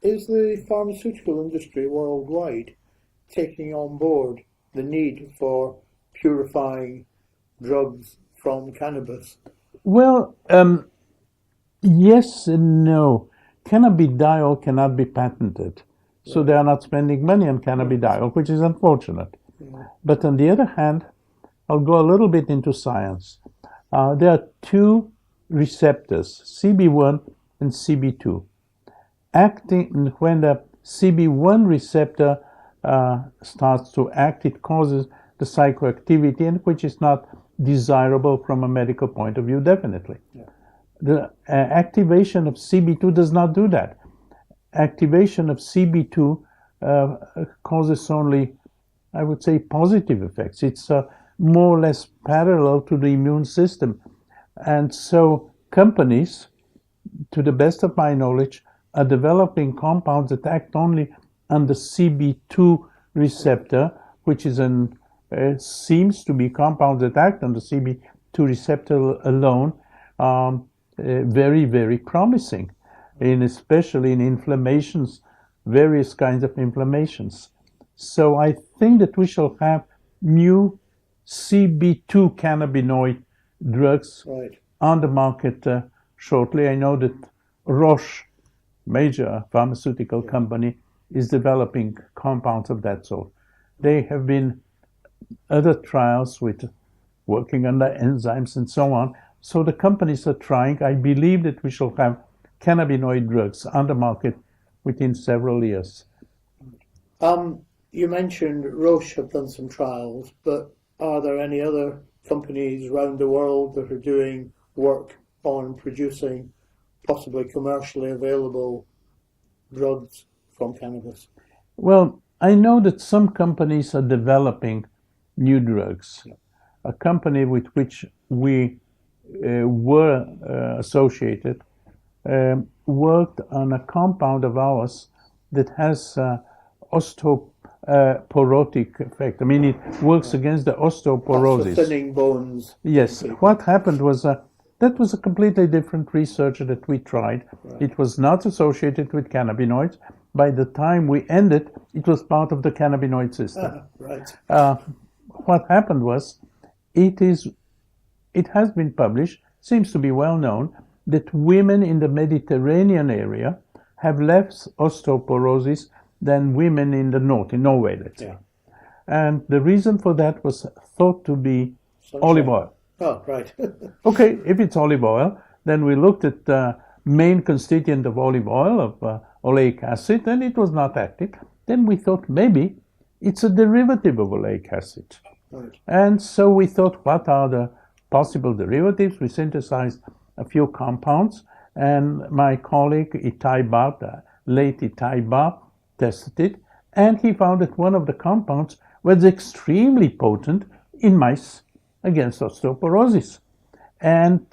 is the pharmaceutical industry worldwide taking on board the need for purifying drugs from cannabis? Well, yes and no. Cannabidiol cannot be patented, so they are not spending money on cannabidiol, which is unfortunate. But on the other hand, I'll go a little bit into science. There are two receptors, CB1 and CB2. Acting when the CB1 receptor starts to act, it causes the psychoactivity, and which is not desirable from a medical point of view, definitely. Yeah. The activation of CB2 does not do that. Activation of CB2 causes only, I would say, positive effects. It's more or less parallel to the immune system. And so companies, to the best of my knowledge, are developing compounds that act only on the CB2 receptor, which is seems to be compounds that act on the CB2 receptor alone, very, very promising, especially in inflammations, various kinds of inflammations. So I think that we shall have new CB2 cannabinoid drugs on the market shortly. I know that Roche, major pharmaceutical company, is developing compounds of that sort. There have been other trials with working on the enzymes and so on. So the companies are trying. I believe that we shall have cannabinoid drugs on the market within several years. You mentioned Roche have done some trials, but are there any other companies around the world that are doing work on producing possibly commercially available drugs from cannabis? Well, I know that some companies are developing new drugs. Yeah. A company with which we were associated worked on a compound of ours that has osteoporotic effect. I mean, it works against the osteoporosis. That's thinning bones. Yes. What happened was that was a completely different research that we tried. Right. It was not associated with cannabinoids. By the time we ended, it was part of the cannabinoid system. Right. What happened was, it has been published, seems to be well known, that women in the Mediterranean area have less osteoporosis than women in the north, in Norway, let's say. And the reason for that was thought to be olive oil. Oh, right. Okay, if it's olive oil, then we looked at the main constituent of olive oil, of oleic acid, and it was not active. Then we thought maybe it's a derivative of oleic acid. Right. And so we thought, what are the possible derivatives? We synthesized a few compounds, and my colleague Itai Bar, the late Itai Bar, tested it, and he found that one of the compounds was extremely potent in mice against osteoporosis. And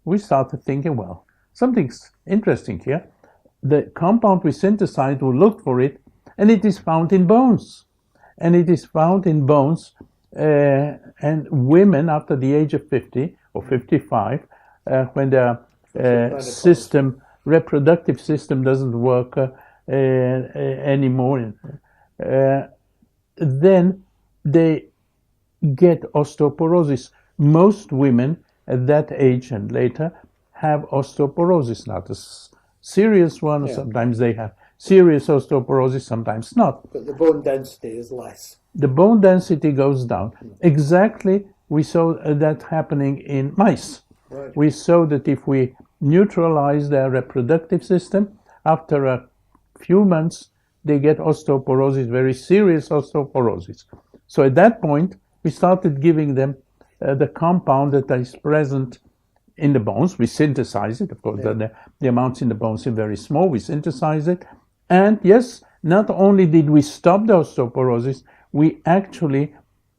we started thinking, well, something's interesting here. The compound we synthesized, we looked for it, and it is found in bones. And it is found in bones, and women after the age of 50 or 55, when their reproductive system doesn't work anymore, then they get osteoporosis. Most women at that age and later have osteoporosis, not a serious one. Yeah. Sometimes they have serious osteoporosis, sometimes not. But the bone density is less. The bone density goes down. Exactly, we saw that happening in mice. Right. We saw that if we neutralize their reproductive system, after a few months, they get osteoporosis, very serious osteoporosis. So at that point, we started giving them the compound that is present in the bones. We synthesize it, of course, yeah. The amounts in the bones are very small. We synthesize it. And yes, not only did we stop the osteoporosis, we actually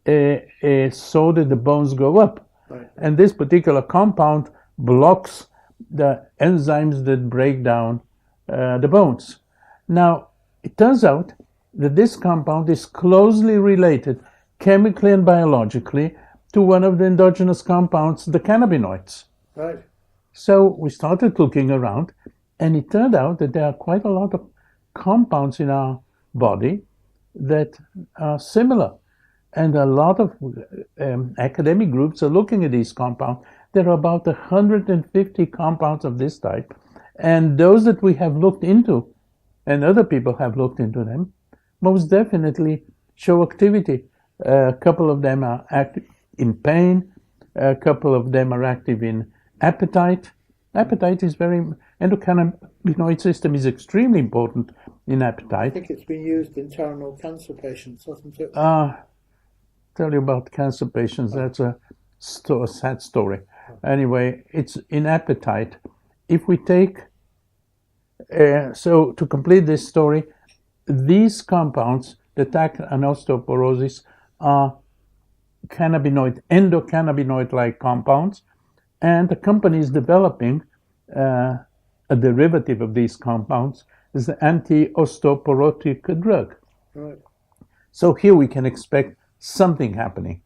saw that the bones go up. Right. And this particular compound blocks the enzymes that break down the bones. Now, it turns out that this compound is closely related, chemically and biologically, to one of the endogenous compounds, the cannabinoids. Right. So we started looking around, And it turned out that there are quite a lot of compounds in our body that are similar. And a lot of academic groups are looking at these compounds. There are about 150 compounds of this type. And those that we have looked into, and other people have looked into them, most definitely show activity. A couple of them are active in pain. A couple of them are active in appetite. Appetite is endocannabinoid system is extremely important in I appetite. think it's been used in terminal cancer patients, hasn't it? Tell you about cancer patients, that's a sad story. Anyway, it's in appetite. If we take, so to complete this story, these compounds that act on osteoporosis are endocannabinoid-like compounds, and the company is developing a derivative of these compounds is the anti-osteoporotic drug. Right. So here we can expect something happening.